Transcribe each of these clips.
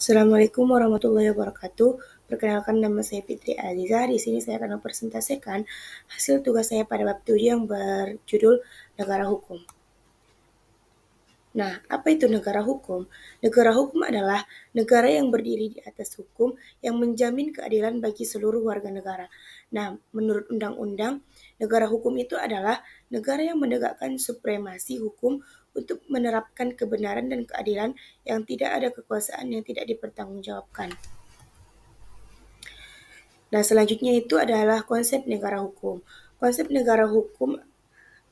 Assalamualaikum warahmatullahi wabarakatuh. Perkenalkan, nama saya Fitri Aziza. Di sini saya akan mempresentasikan hasil tugas saya pada bab 7 yang berjudul Negara Hukum. Nah, apa itu negara hukum? Negara hukum adalah negara yang berdiri di atas hukum yang menjamin keadilan bagi seluruh warga negara. Nah, menurut undang-undang, negara hukum itu adalah negara yang menegakkan supremasi hukum untuk menerapkan kebenaran dan keadilan yang tidak ada kekuasaan yang tidak dipertanggungjawabkan. Nah, selanjutnya itu adalah konsep negara hukum. Konsep negara hukum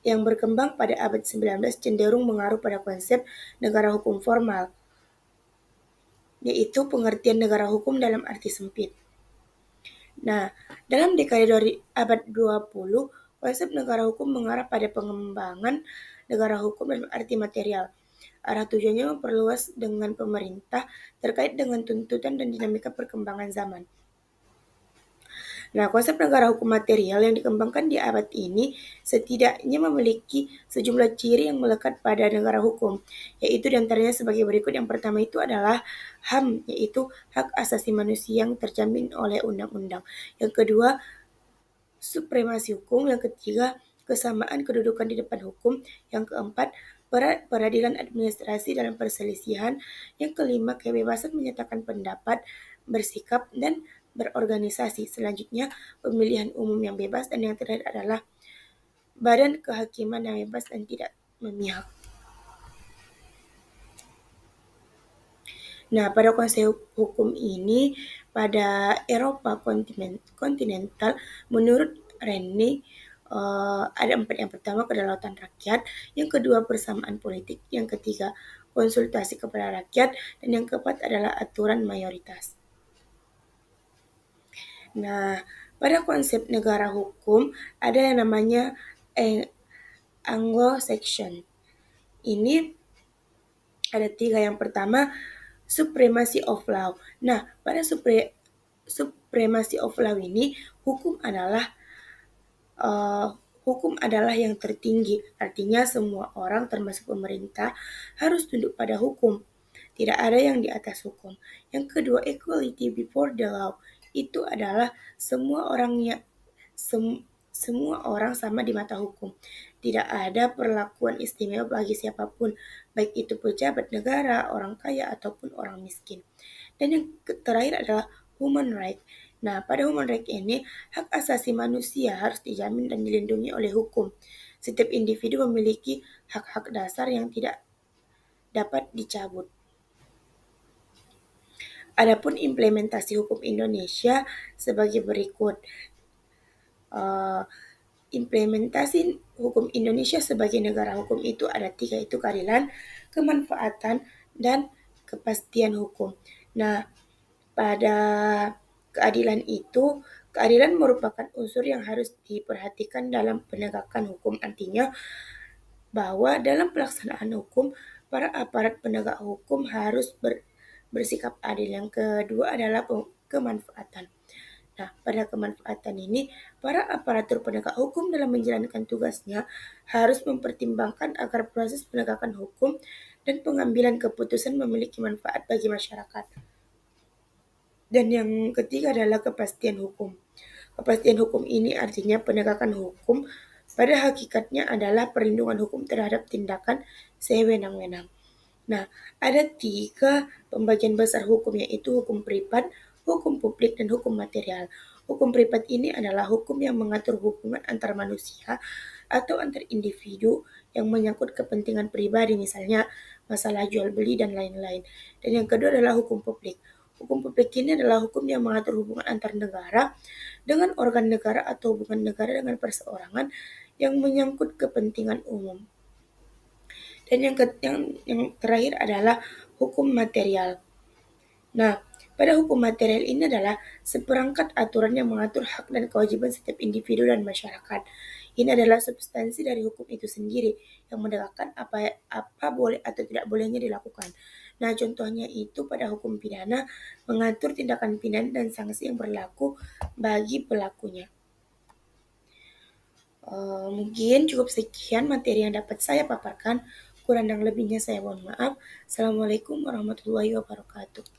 yang berkembang pada abad 19 cenderung mengaruh pada konsep negara hukum formal, yaitu pengertian negara hukum dalam arti sempit. Nah, dalam dekade dari abad 20, konsep negara hukum mengarah pada pengembangan negara hukum dalam arti material. Arah tujuannya memperluas dengan pemerintah terkait dengan tuntutan dan dinamika perkembangan zaman. Nah, konsep negara hukum material yang dikembangkan di abad ini setidaknya memiliki sejumlah ciri yang melekat pada negara hukum, yaitu diantaranya sebagai berikut. Yang pertama itu adalah HAM, yaitu hak asasi manusia yang terjamin oleh undang-undang. Yang kedua, supremasi hukum. Yang ketiga, kesamaan kedudukan di depan hukum. Yang keempat, peradilan administrasi dalam perselisihan. Yang kelima, kebebasan menyatakan pendapat, bersikap, dan berorganisasi. Selanjutnya, pemilihan umum yang bebas. Dan yang terakhir adalah badan kehakiman yang bebas dan tidak memihak. Nah, pada konsep hukum ini, pada Eropa kontinental, menurut Rene, ada 4. Yang pertama, kedaulatan rakyat. Yang kedua, persamaan politik. Yang ketiga, konsultasi kepada rakyat. Dan yang keempat adalah aturan mayoritas. Nah, pada konsep negara hukum, ada yang namanya Anglo-Saxon. Ini ada 3. Yang pertama, supremacy of law. Nah, pada supremacy of law ini, hukum adalah yang tertinggi. Artinya semua orang termasuk pemerintah harus tunduk pada hukum. Tidak ada yang di atas hukum. Yang kedua, equality before the law. Itu adalah semua orang sama di mata hukum. Tidak ada perlakuan istimewa bagi siapapun, baik itu pejabat negara, orang kaya, ataupun orang miskin. Dan yang terakhir adalah human right. Nah, pada human right ini, hak asasi manusia harus dijamin dan dilindungi oleh hukum. Setiap individu memiliki hak-hak dasar yang tidak dapat dicabut. Adapun implementasi hukum Indonesia sebagai berikut. Implementasi hukum Indonesia sebagai negara hukum itu ada 3, yaitu keadilan, kemanfaatan, dan kepastian hukum. Nah, pada keadilan itu, keadilan merupakan unsur yang harus diperhatikan dalam penegakan hukum. Artinya bahwa dalam pelaksanaan hukum, para aparat penegak hukum harus bersikap adil. Yang kedua adalah kemanfaatan. Nah, pada kemanfaatan ini, para aparatur penegak hukum dalam menjalankan tugasnya harus mempertimbangkan agar proses penegakan hukum dan pengambilan keputusan memiliki manfaat bagi masyarakat. Dan yang ketiga adalah kepastian hukum. Kepastian hukum ini artinya penegakan hukum pada hakikatnya adalah perlindungan hukum terhadap tindakan sewenang-wenang. Nah, ada 3 pembagian besar hukum, yaitu hukum privat, hukum publik, dan hukum material. Hukum privat ini adalah hukum yang mengatur hubungan antar manusia atau antar individu yang menyangkut kepentingan pribadi, misalnya masalah jual beli dan lain-lain. Dan yang kedua adalah hukum publik. Hukum publik ini adalah hukum yang mengatur hubungan antar negara dengan organ negara atau hubungan negara dengan perseorangan yang menyangkut kepentingan umum. Dan yang terakhir adalah hukum material. Nah, pada hukum material ini adalah seperangkat aturan yang mengatur hak dan kewajiban setiap individu dan masyarakat. Ini adalah substansi dari hukum itu sendiri yang menegakkan apa boleh atau tidak bolehnya dilakukan. Nah, contohnya itu pada hukum pidana mengatur tindakan pidana dan sanksi yang berlaku bagi pelakunya. Mungkin cukup sekian materi yang dapat saya paparkan. Kurang dan lebihnya saya mohon maaf. Assalamualaikum warahmatullahi wabarakatuh.